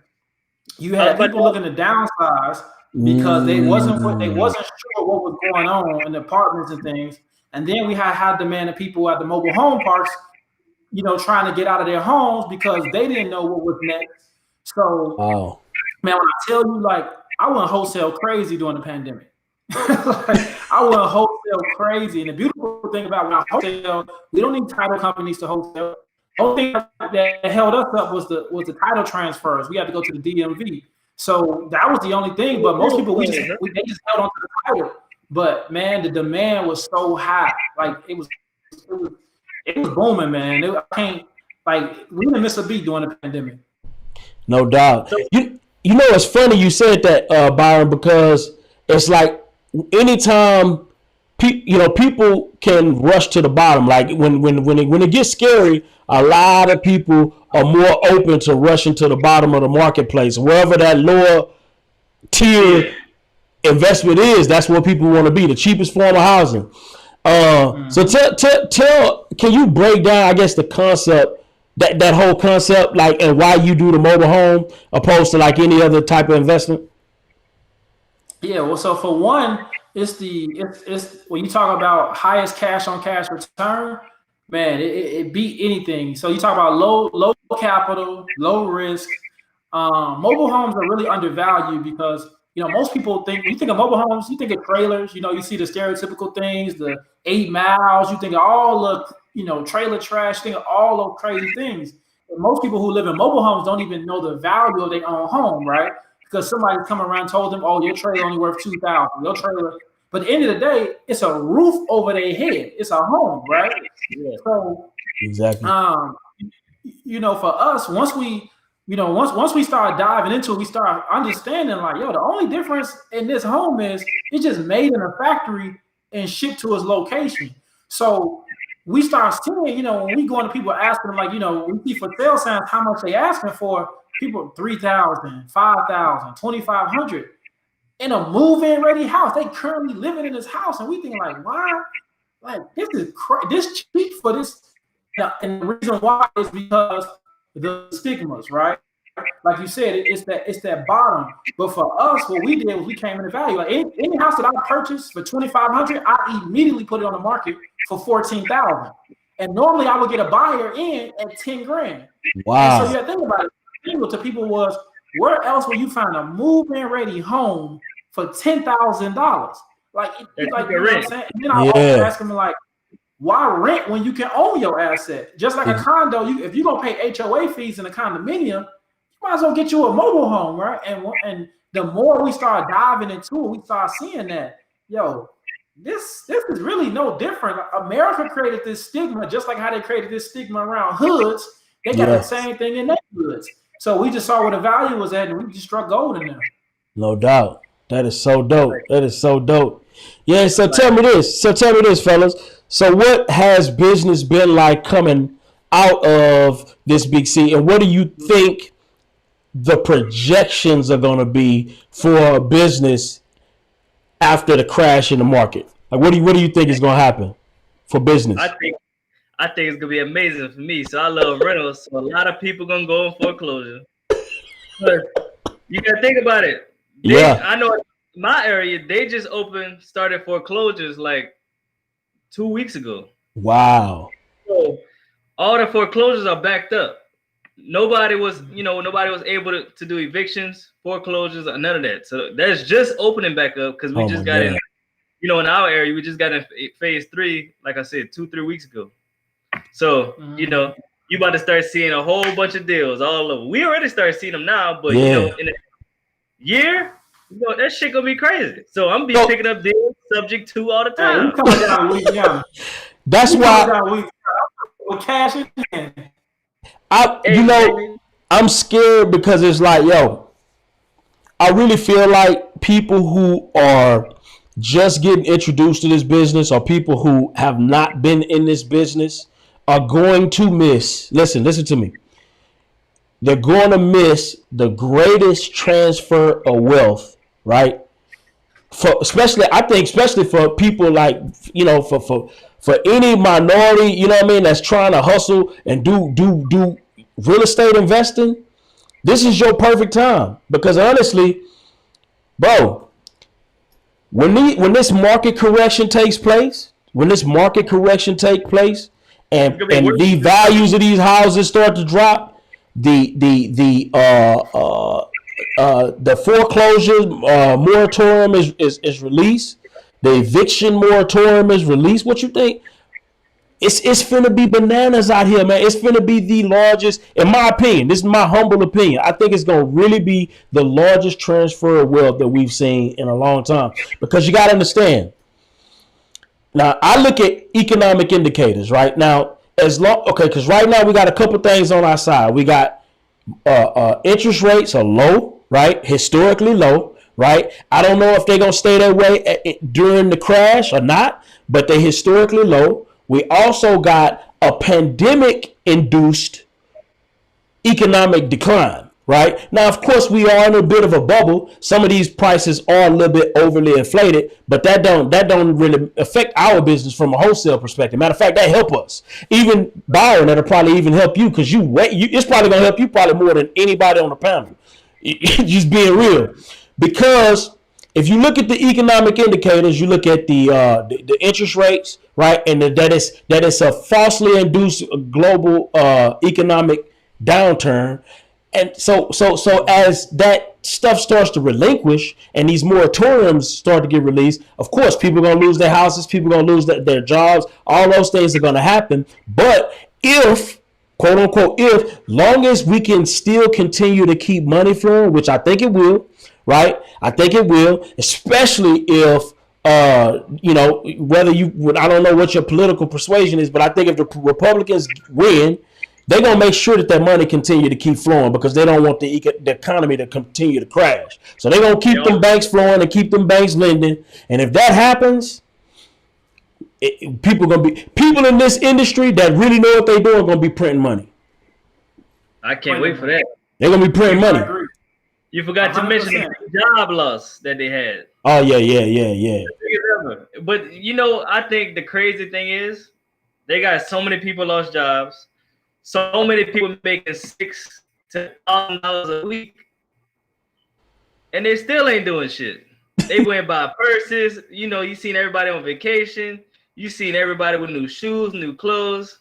You had people looking to downsize because they wasn't sure what was going on in the apartments and things. And then we had high demand of people at the mobile home parks, you know, trying to get out of their homes because they didn't know what was next. So, man, when I tell you, like, I went wholesale crazy during the pandemic. I went wholesale crazy. And the beautiful thing about when I wholesale, we don't need title companies to wholesale. The only thing that held us up was the title transfers. We had to go to the DMV. So that was the only thing. But most people, they just held on to the title. But man, the demand was so high. Like it was booming, man. We didn't miss a beat during the pandemic. No doubt. You know, it's funny you said that, Byron, because it's like anytime people can rush to the bottom. Like when it gets scary, a lot of people are more open to rushing to the bottom of the marketplace, wherever that lower tier investment is. That's where people want to be, the cheapest form of housing. So can you break down, I guess, the concept, that whole concept, like, and why you do the mobile home opposed to like any other type of investment? Yeah, well, so for one, it's when you talk about highest cash on cash return, man, it beat anything. So you talk about low capital, low risk. Mobile homes are really undervalued because, you know, most people when you think of mobile homes, you think of trailers. You know, you see the stereotypical things, the 8 miles. You think of all the, you know, trailer trash. Think of all those crazy things. And most people who live in mobile homes don't even know the value of their own home, right? Because somebody come around and told them, "Oh, your trailer only worth $2,000. Your trailer." But at the end of the day, it's a roof over their head. It's a home, right? Yeah. So exactly. You know, for us, once we start diving into it, we start understanding, like, yo, the only difference in this home is it's just made in a factory and shipped to its location. So we start seeing, you know, when we go into people asking them, like, you know, we see for sale signs how much they asking for. People $3,000, $5,000, $2,500 in a move-in ready house. They currently living in this house, and we think, like, why? Like, this is this cheap for this. And the reason why is because the stigmas, right? Like you said, it's that bottom. But for us, what we did was we came in the value. Like any house that I purchased for $2,500, I immediately put it on the market for $14,000. And normally I would get a buyer in at $10,000. Wow. And so you got to think about it. To people was, where else will you find a move-in ready home for $10,000? Like you know what I'm saying? And then I also ask them, like, why rent when you can own your asset? Just like a condo, if you're gonna pay HOA fees in a condominium, you might as well get you a mobile home, right? And the more we start diving into it, we start seeing that, yo, this is really no different. America created this stigma, just like how they created this stigma around hoods. They got the same thing in neighborhoods. So we just saw where the value was at, and we just struck gold in there. No doubt. That is so dope. That is so dope. Yeah, so tell me this, fellas. So what has business been like coming out of this big C, and what do you think the projections are going to be for business after the crash in the market? Like, what do you think is going to happen for business? I think it's gonna be amazing for me. So I love rentals. So a lot of people gonna go in foreclosure. But you gotta think about it. I know in my area, they just started foreclosures like 2 weeks ago. Wow. So all the foreclosures are backed up. Nobody was able to do evictions, foreclosures, or none of that. So that's just opening back up because we just got in, in our area, we just got in phase 3, like I said, 2-3 weeks ago. So, you about to start seeing a whole bunch of deals all over. We already started seeing them now, but in a year, that shit gonna be crazy. So I'm picking up deals subject to all the time. That's why with cash in hand. I'm scared because it's like, I really feel like people who are just getting introduced to this business or people who have not been in this business are going to miss. Listen to me. They're going to miss the greatest transfer of wealth, right? Especially for people like, for any minority, that's trying to hustle and do real estate investing. This is your perfect time because honestly, bro, when this market correction takes place, and the values of these houses start to drop, the foreclosure moratorium is released, the eviction moratorium is released. What you think? It's finna be bananas out here, man. It's finna be the largest, in my opinion. This is my humble opinion. I think it's gonna really be the largest transfer of wealth that we've seen in a long time. Because you gotta understand. Now, I look at economic indicators right now. Because right now we got a couple things on our side. We got interest rates are low, right? Historically low, right? I don't know if they're gonna stay that way during the crash or not, but they're historically low. We also got a pandemic-induced economic decline, right? Now, of course, we are in a bit of a bubble. Some of these prices are a little bit overly inflated, but that don't really affect our business from a wholesale perspective. Matter of fact, that help us. Even Byron, that'll probably even help you because it's probably gonna help you probably more than anybody on the panel. Just being real, because if you look at the economic indicators, you look at the interest rates, right, and that is a falsely induced global economic downturn, and so as that stuff starts to relinquish and these moratoriums start to get released, of course, people are gonna lose their houses, people are gonna lose their jobs, all those things are gonna happen. But if, quote unquote, long as we can still continue to keep money flowing, which I think it will. Right, I think it will, especially if whether I don't know what your political persuasion is, but I think if the Republicans win, they're gonna make sure that money continue to keep flowing because they don't want the economy to continue to crash. So they're gonna keep them banks flowing and keep them banks lending. And if that happens, people in this industry that really know what they're doing are gonna be printing money. I can't wait for that. They're gonna be printing money. You forgot 100%. To mention the job loss that they had. Oh, yeah. But, I think the crazy thing is they got so many people lost jobs, so many people making $6,000 to $1,000 a week, and they still ain't doing shit. They went by purses. You seen everybody on vacation. You seen everybody with new shoes, new clothes,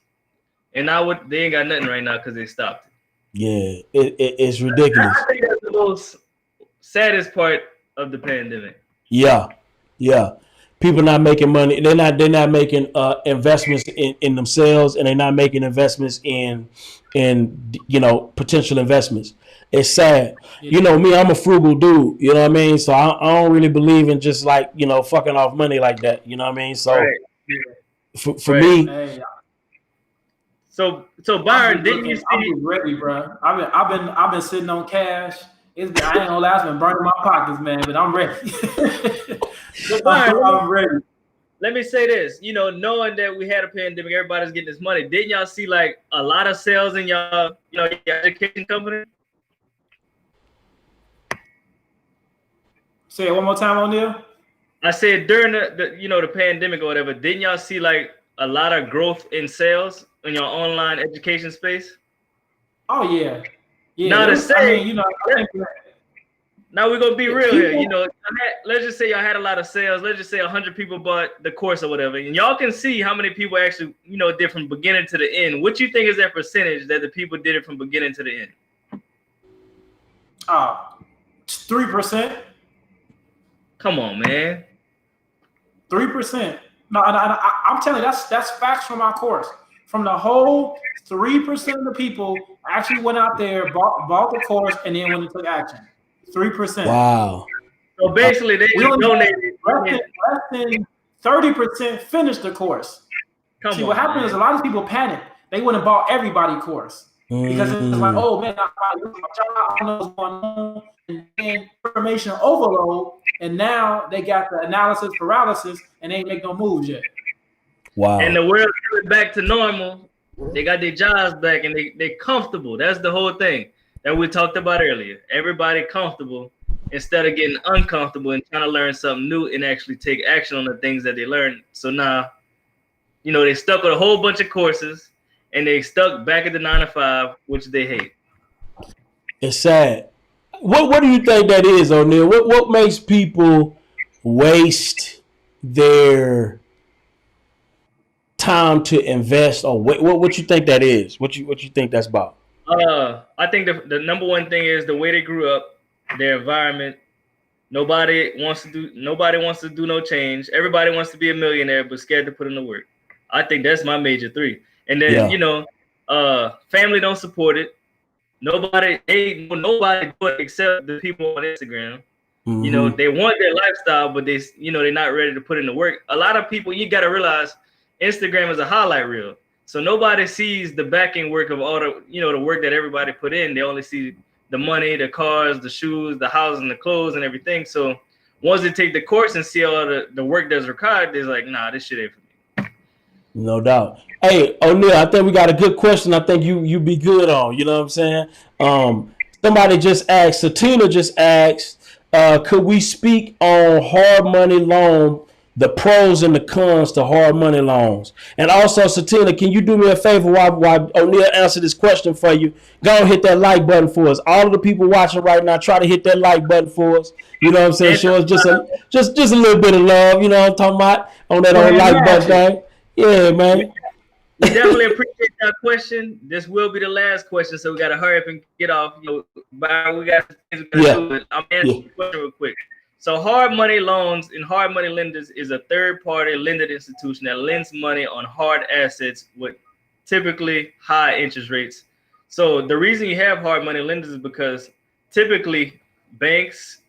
and now they ain't got nothing right now because they stopped it. Yeah, it's ridiculous. I think that's the most saddest part of the pandemic. Yeah. People not making money. They're not making investments in themselves, and they're not making investments in potential investments. It's sad. Me, I'm a frugal dude. You know what I mean? So I don't really believe in just like fucking off money like that. You know what I mean? So for me. So Byron, didn't you see? I'm ready, bro. I've been sitting on cash. I ain't gonna lie, I've been burning my pockets, man. But I'm ready. Byron, I'm ready. Let me say this. Knowing that we had a pandemic, everybody's getting this money. Didn't y'all see like a lot of sales in your education company? Say it one more time, O'Neal. I said during the pandemic or whatever. Didn't y'all see like a lot of growth in sales in your online education space? Oh yeah. Now to say, Now we're gonna be real here. You know, let's just say y'all had a lot of sales. Let's just say 100 people bought the course or whatever, and y'all can see how many people actually, you know, did from beginning to the end. What you think is that percentage that the people did it from beginning to the end? 3%. Come on, man. 3%. No, I'm telling you, that's facts from our course. From the whole 3% of the people actually went out there, bought the course, and then went and took action. 3%. Wow. So basically, they donated. Less than 30% finished the course. See, what happened is a lot of people panicked. They went and bought everybody course because it's like, oh man, I don't know what's going on, and then information overload, and now they got the analysis paralysis, and they ain't make no moves yet. Wow. And the world is back to normal. They got their jobs back, and they comfortable. That's the whole thing that we talked about earlier. Everybody comfortable instead of getting uncomfortable and trying to learn something new and actually take action on the things that they learned. So now, you know, they stuck with a whole bunch of courses and they stuck back at the 9 to 5, which they hate. It's sad. What do you think that is, O'Neal? What makes people waste their time to invest, or what you think that is? What you think that's about? I think the number one thing is the way they grew up, their environment. Nobody wants to do no change. Everybody wants to be a millionaire, but scared to put in the work. I think that's my major 3. And then you know, family don't support it. Nobody do it except the people on Instagram. Mm-hmm. You know, they want their lifestyle, but they're not ready to put in the work. A lot of people, you got to realize, Instagram is a highlight reel. So nobody sees the backing work of all the, you know, the work that everybody put in. They only see the money, the cars, the shoes, the housing, the clothes, and everything. So once they take the course and see all the work that's required, they're like, nah, this shit ain't for me. No doubt. Hey, O'Neal, I think we got a good question. I think you be good on. You know what I'm saying? Somebody just asked, Satina just asked, could we speak on hard money loan, the pros and the cons to hard money loans? And also, Satina, can you do me a favor while O'Neal answer this question for you? Go and hit that like button for us. All of the people watching right now, try to hit that like button for us. You know what I'm saying? Show us just a little bit of love. You know what I'm talking about? On that old like button thing. Yeah, man. We definitely appreciate that question. This will be the last question, so we got to hurry up and get off. You know, we got things we got to do, but I'm answering the question real quick. So hard money loans and hard money lenders is a third-party lending institution that lends money on hard assets with typically high interest rates. So the reason you have hard money lenders is because typically banks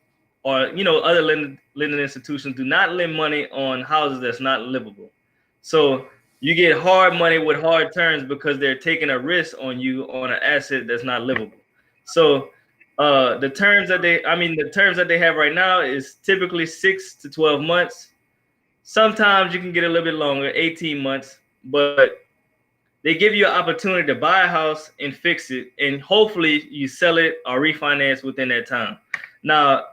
or, you know, other lending institutions do not lend money on houses that's not livable. So you get hard money with hard terms because they're taking a risk on you on an asset that's not livable. So the terms that they have right now is typically 6 to 12 months. Sometimes you can get a little bit longer, 18 months, but they give you an opportunity to buy a house and fix it, and hopefully you sell it or refinance within that time. Now,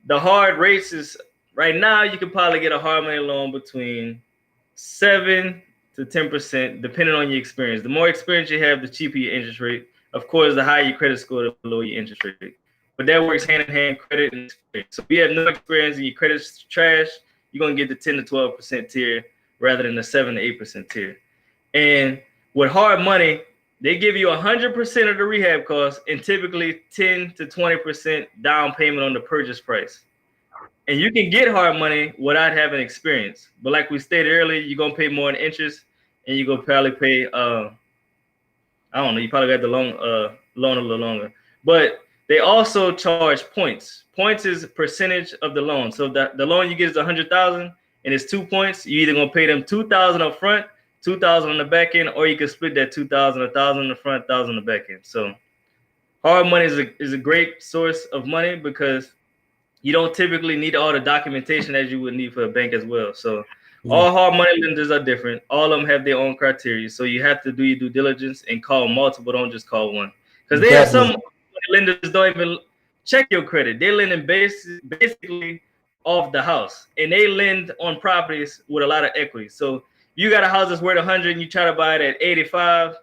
the hard rates is right now you can probably get a hard money loan between 7 to 10%, depending on your experience. The more experience you have, the cheaper your interest rate. Of course, the higher your credit score, the lower your interest rate. But that works hand in hand, credit and experience. So if you have no experience and your credit's trash, you're going to get the 10 to 12% tier rather than the 7 to 8% tier. And with hard money, they give you 100% of the rehab costs and typically 10 to 20% down payment on the purchase price. And you can get hard money without having experience. But like we stated earlier, you're going to pay more in interest and you're going to probably pay, I don't know, you probably got the loan a little longer. But they also charge points. Points is a percentage of the loan. So the loan you get is $100,000 and it's 2 points. You're either going to pay them $2,000 up front, $2,000 on the back end, or you can split that $2,000, $1,000 in the front, $1,000 on the back end. So hard money is a great source of money because you don't typically need all the documentation as you would need for a bank as well. So all hard money lenders are different. All of them have their own criteria. So you have to do your due diligence and call multiple. Don't just call one. Because they have some lenders don't even check your credit. They're lending basically off the house. And they lend on properties with a lot of equity. So you got a house that's worth 100 and you try to buy it at 85,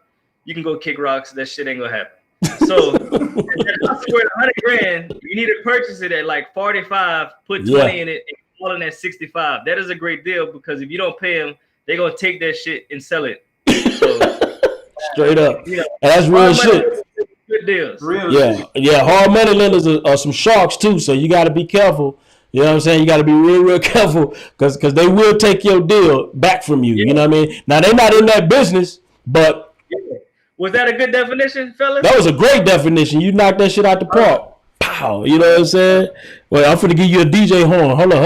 you can go kick rocks. That shit ain't gonna happen. So if that house is worth 100 grand, you need to purchase it at like 45, put 20 in it, and call it at 65. That is a great deal because if you don't pay them, they're gonna take that shit and sell it. So, straight up. You know, And that's real shit. Good deals. Yeah. Hard money lenders are some sharks too, so you got to be careful. You know what I'm saying? You got to be real careful because they will take your deal back from you. You know what I mean? Now they're not in that business, but was that a good definition, fellas? that was a great definition. You knocked that shit out the park. Pow. You know what I'm saying? Well, I'm finna give you a DJ horn. Hold on.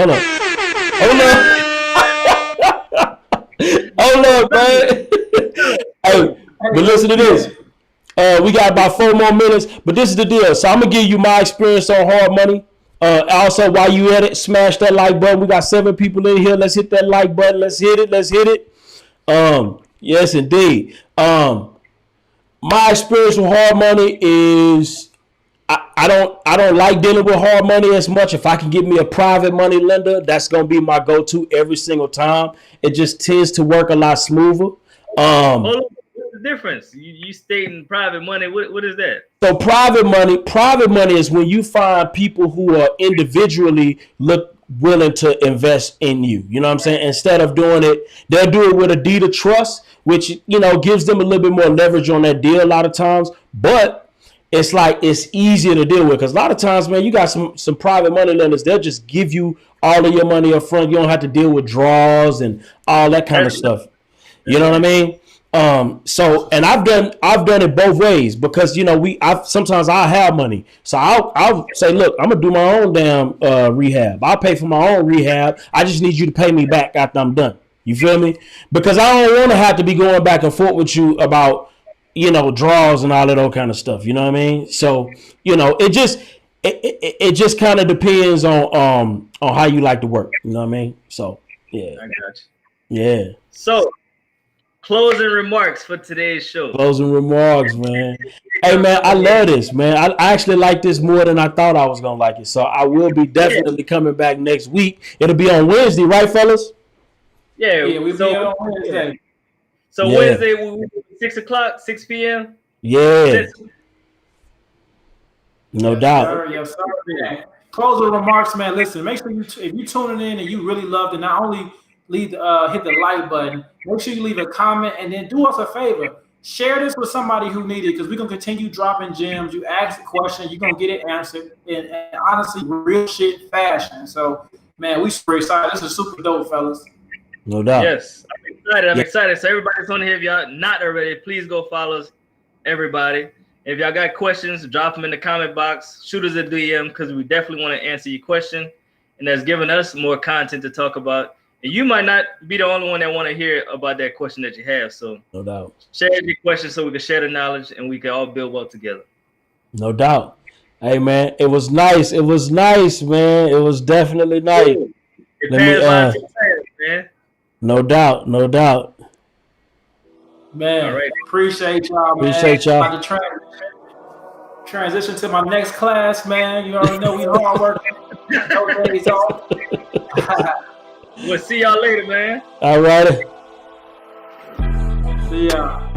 Hold on, man. Hey, but listen to this. We got about 4 more minutes, but this is the deal. So I'm gonna give you my experience on hard money. Also, while you at it, smash that like button. We got 7 people in here. Let's hit that like button. Let's hit it. Yes, indeed. My experience with hard money is I don't like dealing with hard money as much. If I can get me a private money lender, that's gonna be my go-to every single time. It just tends to work a lot smoother. What's the difference? You stating private money. What is that? So private money is when you find people who are individually willing to invest in you. You know what I'm saying? Instead of doing it, they'll do it with a deed of trust, which, you know, gives them a little bit more leverage on that deal a lot of times. But it's like it's easier to deal with because a lot of times, man, you got some private money lenders. They'll just give you all of your money up front. You don't have to deal with draws and all that kind of stuff. You know what I mean? So, and I've done it both ways because, you know, sometimes I have money. So I'll say, look, I'm gonna do my own damn rehab. I'll pay for my own rehab. I just need you to pay me back after I'm done. You feel me? Because I don't want to have to be going back and forth with you about, you know, draws and all of that kind of stuff. You know what I mean? So, you know, it just kind of depends on how you like to work. You know what I mean? So, yeah. I got you. Yeah. So, closing remarks for today's show. Closing remarks, man. Hey, man, I love this, man. I actually like this more than I thought I was going to like it. So I will be definitely coming back next week. It'll be on Wednesday, right, fellas? Yeah, we'll be on Wednesday. So Wednesday, 6 o'clock, 6 p.m.? Yeah. No doubt. Yes, sir. Closing remarks, man. Listen, make sure if you're tuning in and you really loved it, not only hit the like button, make sure you leave a comment, and then do us a favor. Share this with somebody who needs it because we're going to continue dropping gems. You ask a question, you're going to get it answered in honestly real shit fashion. So, man, we super excited. This is super dope, fellas. No doubt. Yes, I'm excited. So everybody's on here. If y'all not already, please go follow us, everybody. If y'all got questions, drop them in the comment box. Shoot us a DM because we definitely want to answer your question. And that's giving us more content to talk about. And you might not be the only one that want to hear about that question that you have. So no doubt. Share your question so we can share the knowledge and we can all build well together. No doubt. Hey, man, it was nice. It was nice, man. It was definitely nice. Man. No doubt. No doubt. Man, all right. Appreciate y'all, man. Appreciate y'all. About to transition to my next class, man. You already know we hard working. No days off. We'll see y'all later, man. All right. See y'all.